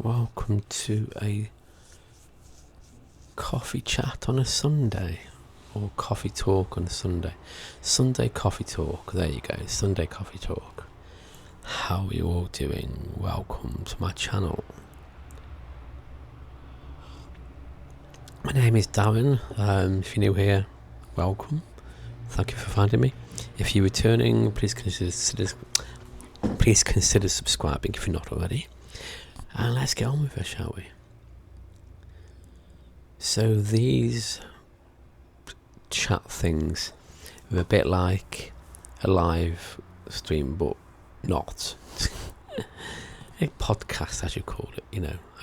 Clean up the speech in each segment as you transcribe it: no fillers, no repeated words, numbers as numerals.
Welcome to a coffee chat on a Sunday, or coffee talk on a Sunday. Sunday coffee talk, there you go, Sunday coffee talk. How are you all doing? Welcome to my channel. My name is Darren. If you're new here, welcome. Thank you for finding me. If you're returning, please consider subscribing if you're not already. And let's get on with it, shall we? So these chat things are a bit like a live stream, but not. A podcast, as you call it,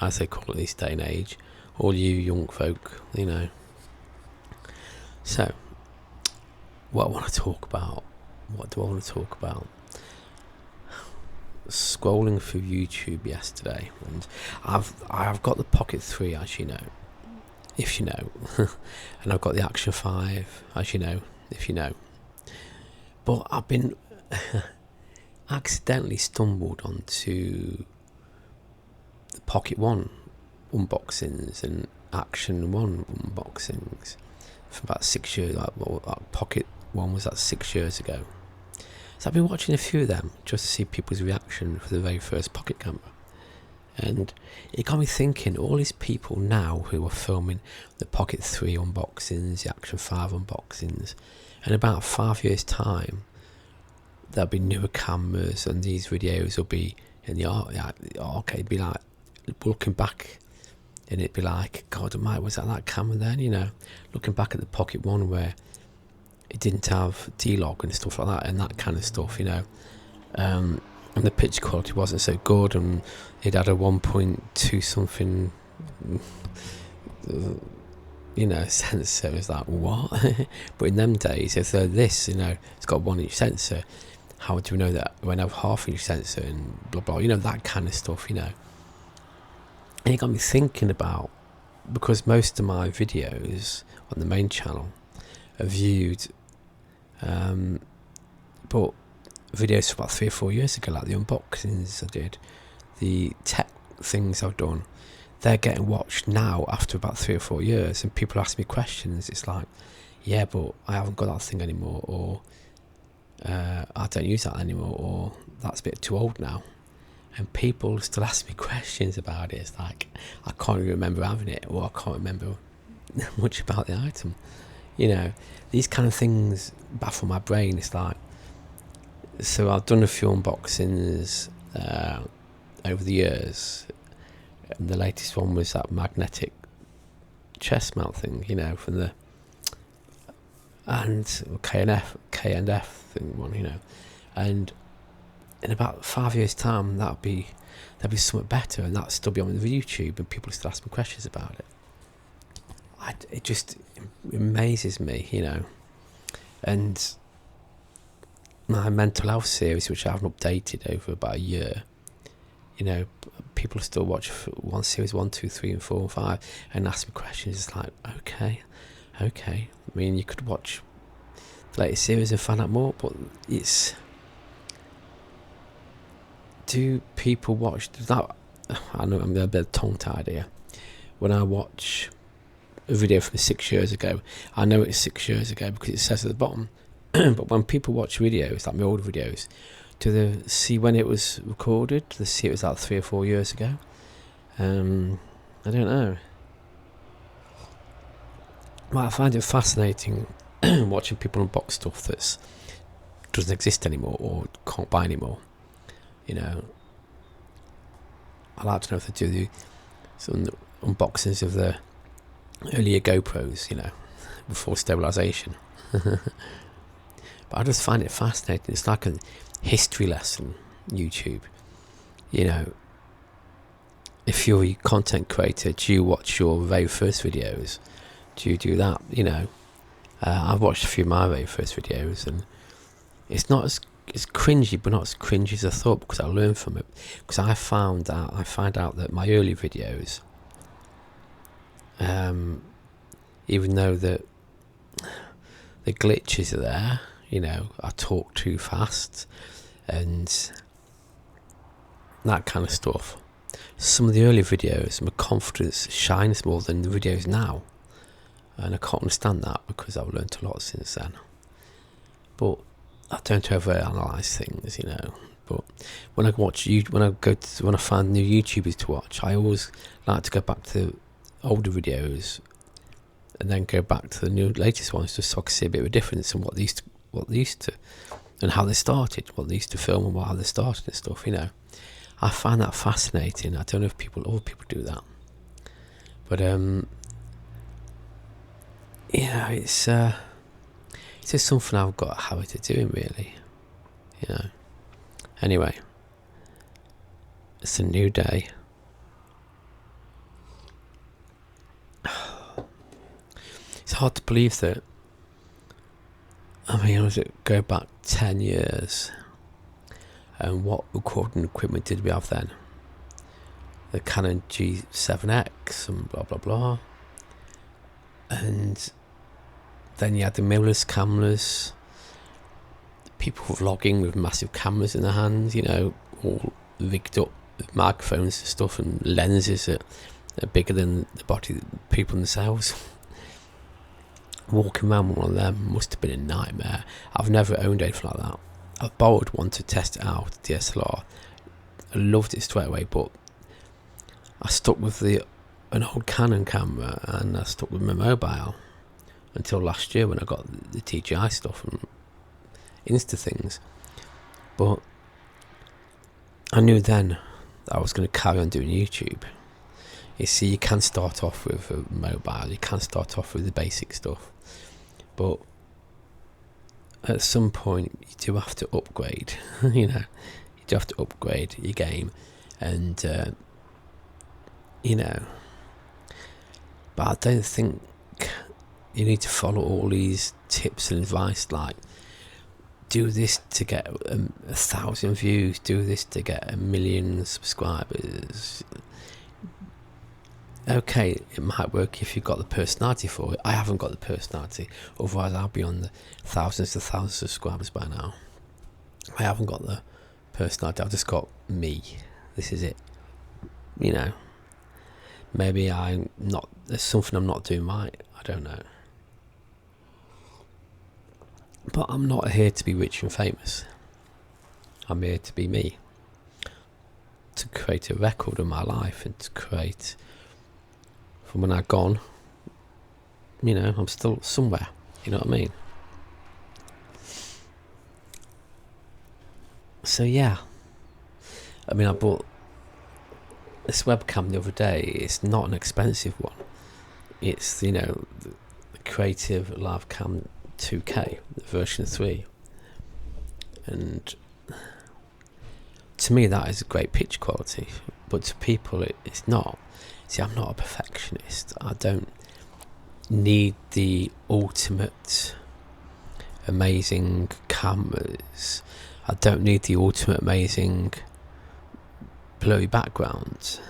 as they call it this day and age. All you young folk, So, what do I want to talk about? Scrolling through YouTube yesterday, and I've got the Pocket 3, as you know, if you know, and I've got the Action 5, as you know, if you know. But I've been accidentally stumbled onto the Pocket 1 unboxings and Action 1 unboxings for about 6 years. Pocket 1 was 6 years ago. So I've been watching a few of them just to see people's reaction for the very first pocket camera. And it got me thinking, all these people now who are filming the Pocket 3 unboxings, the Action 5 unboxings, in about 5 years' time, there'll be newer cameras and these videos will be in the arcade, be like, looking back, and it'd be like, God almighty, was that camera then, looking back at the Pocket 1 where it didn't have D-Log and stuff like that, and that kind of stuff, and the picture quality wasn't so good, and it had a 1.2 something, sensor. It was like, what? But in them days, if they're this, it's got a 1-inch sensor, how do we know that when I have half-inch sensor and blah blah, that kind of stuff, And it got me thinking about, because most of my videos on the main channel are viewed, but videos from about 3 or 4 years ago, like the unboxings I did, the tech things I've done, they're getting watched now after about 3 or 4 years, and people ask me questions. It's like, yeah, but I haven't got that thing anymore, or I don't use that anymore, or that's a bit too old now. And people still ask me questions about it. It's like, I can't even remember having it, or I can't remember much about the item. These kind of things baffle my brain. It's like, so I've done a few unboxings over the years, and the latest one was that magnetic chest mount thing, from the K&F thing one, and in about 5 years' time, there'll be something better, and that'll still be on the YouTube, and people still ask me questions about it. It just amazes me, and my mental health series, which I haven't updated over about a year, people still watch one series 1, 2, 3 and 4 and 5 and ask me questions. It's like, okay, I mean, you could watch the latest series and find out more, but do people watch that? I know I'm a bit tongue-tied here. When I watch a video from 6 years ago, I know it's 6 years ago because it says at the bottom. But when people watch videos, like my old videos, do they see when it was recorded? Do they see it was like 3 or 4 years ago? I don't know. Well, I find it fascinating watching people unbox stuff that doesn't exist anymore or can't buy anymore. I like to know if they do some unboxings of the earlier GoPros, before stabilisation. But I just find it fascinating. It's like a history lesson, YouTube. If you're a content creator, do you watch your very first videos? Do you do that? I've watched a few of my very first videos, and it's not as cringy, but not as cringy as I thought, because I learned from it. Because I find out that my early videos, even though the glitches are there, I talk too fast and that kind of stuff, some of the early videos, my confidence shines more than the videos now, and I can't understand that because I've learned a lot since then. But I don't overanalyze things, you know. But when I find new YouTubers to watch, I always like to go back to older videos and then go back to the latest ones, just so I can see a bit of a difference in what they used to, and how they started, what they used to film and how they started and stuff, you know. I find that fascinating. I don't know if other people do that, but yeah, it's just something I've got a habit of doing, really, you know. Anyway, it's a new day. It's hard to believe that. I mean, was it go back 10 years? And what recording equipment did we have then? The Canon G7X and blah blah blah. And then you had the mirrorless cameras. People vlogging with massive cameras in their hands, you know, all rigged up with microphones and stuff, and lenses that are bigger than the body of the people themselves. Walking around with one of them must have been a nightmare. I've never owned anything like that. I borrowed one to test it out, DSLR. I loved it straight away, but I stuck with an old Canon camera, and I stuck with my mobile until last year when I got the DJI stuff and Insta things. But I knew then that I was going to carry on doing YouTube. You see, you can start off with a mobile, you can start off with the basic stuff, but at some point you do have to upgrade. You know, you do have to upgrade your game, and you know, but I don't think you need to follow all these tips and advice like do this to get 1,000 views, do this to get 1 million subscribers. Okay, it might work if you've got the personality for it. I haven't got the personality, otherwise I'll be on the thousands of subscribers by now. I haven't got the personality, I've just got me. This is it. You know, maybe there's something I'm not doing right, I don't know. But I'm not here to be rich and famous. I'm here to be me. To create a record of my life, and to create, from when I've gone, you know, I'm still somewhere, you know what I mean? So yeah, I mean, I bought this webcam the other day. It's not an expensive one. It's, you know, the Creative Live Cam 2K, the version 3. And to me that is a great pitch quality, but to people it's not. See, I'm not a perfectionist. I don't need the ultimate amazing cameras. I don't need the ultimate amazing blurry background.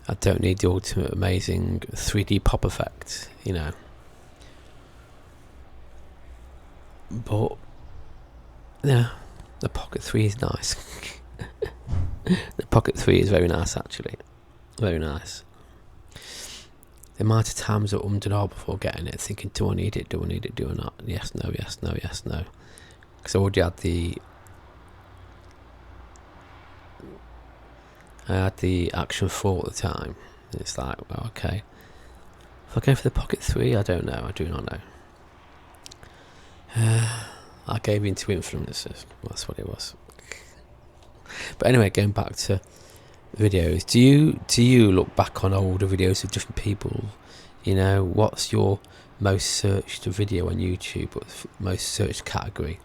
I don't need the ultimate amazing 3D pop effect, you know. But yeah, the Pocket 3 is nice. The Pocket 3 is very nice, actually. Very nice. The amount of times I ummed and ahed before getting it, thinking, do I need it, do I need it, do I not? Yes, no, yes, no, yes, no. Because I already had the Action 4 at the time. It's like, well, okay. If I go for the Pocket 3, I don't know, I do not know. I gave in to influencers. That's what it was. But anyway, going back to videos, do you look back on older videos of different people? You know, what's your most searched video on YouTube, or most searched category?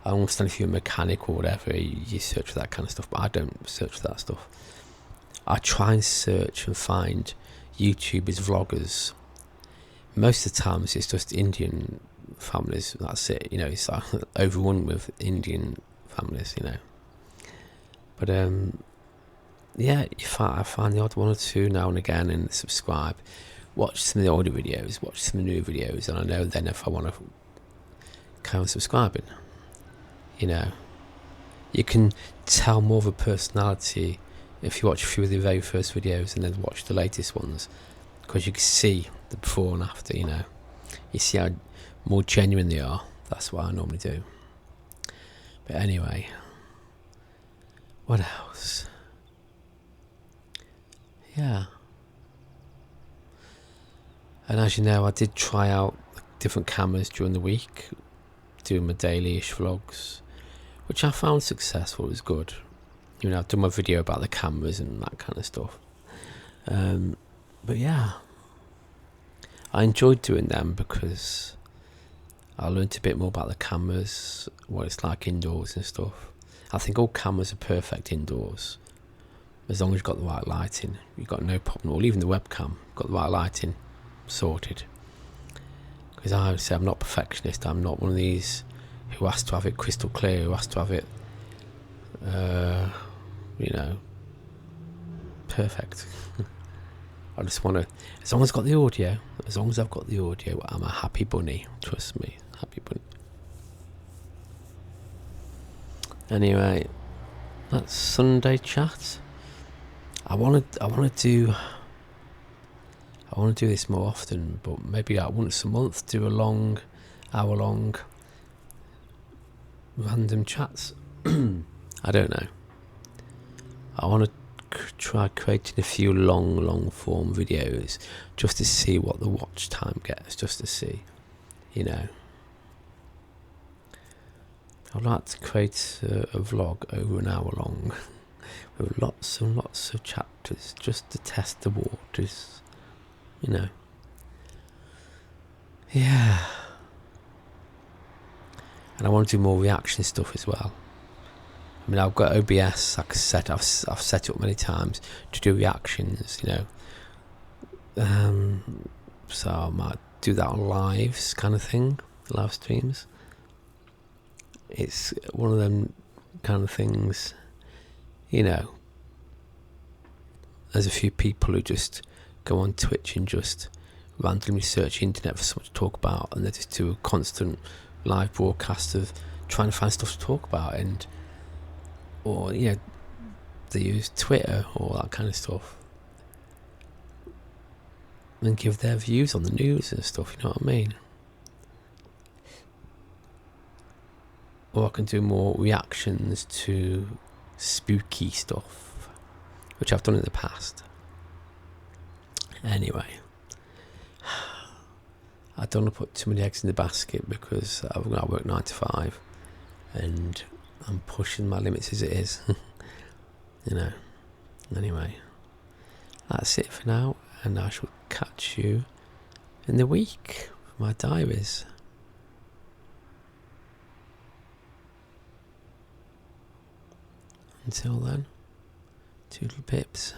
I understand if you're a mechanic or whatever, you search for that kind of stuff, but I don't search for that stuff. I try and search and find YouTubers, vloggers. Most of the times it's just Indian families, that's it, you know. It's like overrun with Indian families, you know. But yeah, I find the odd one or two now and again and subscribe, watch some of the older videos, watch some of the new videos, and I know then if I want to carry on subscribing. You know, you can tell more of a personality if you watch a few of the very first videos and then watch the latest ones, because you can see the before and after, you know. You see how more genuine they are. That's what I normally do. But anyway, what else? Yeah. And as you know, I did try out different cameras during the week, doing my daily-ish vlogs, which I found successful. It was good. You know, I've done my video about the cameras and that kind of stuff. But yeah, I enjoyed doing them because I learned a bit more about the cameras, what it's like indoors and stuff. I think all cameras are perfect indoors, as long as you've got the right lighting. You've got no problem, or even the webcam, got the right lighting, sorted. Because I would say I'm not a perfectionist. I'm not one of these who has to have it crystal clear, who has to have it, you know, perfect. I just want to, as long as I've got the audio, I'm a happy bunny. Trust me, happy bunny. Anyway, that's Sunday chat. I want to do this more often, but maybe like once a month, do a long, hour-long random chats. I don't know. I want to try creating a few long form videos just to see what the watch time gets, just to see, you know. I'd like to create a vlog over an hour long with lots and lots of chapters just to test the waters, you know. Yeah. And I want to do more reaction stuff as well. I mean, I've got OBS. Like I said, I've set it up many times to do reactions, you know. So I might do that on lives kind of thing, live streams. It's one of them kind of things, you know. There's a few people who just go on Twitch and just randomly search the internet for something to talk about, and they just do a constant live broadcast of trying to find stuff to talk about, and or you know, they use Twitter or that kind of stuff and give their views on the news and stuff, you know what I mean? Or I can do more reactions to spooky stuff, which I've done in the past. Anyway, I don't want to put too many eggs in the basket because I work 9 to 5 and I'm pushing my limits as it is. You know. Anyway, that's it for now, and I shall catch you in the week for my diaries. Until then, toodle pips.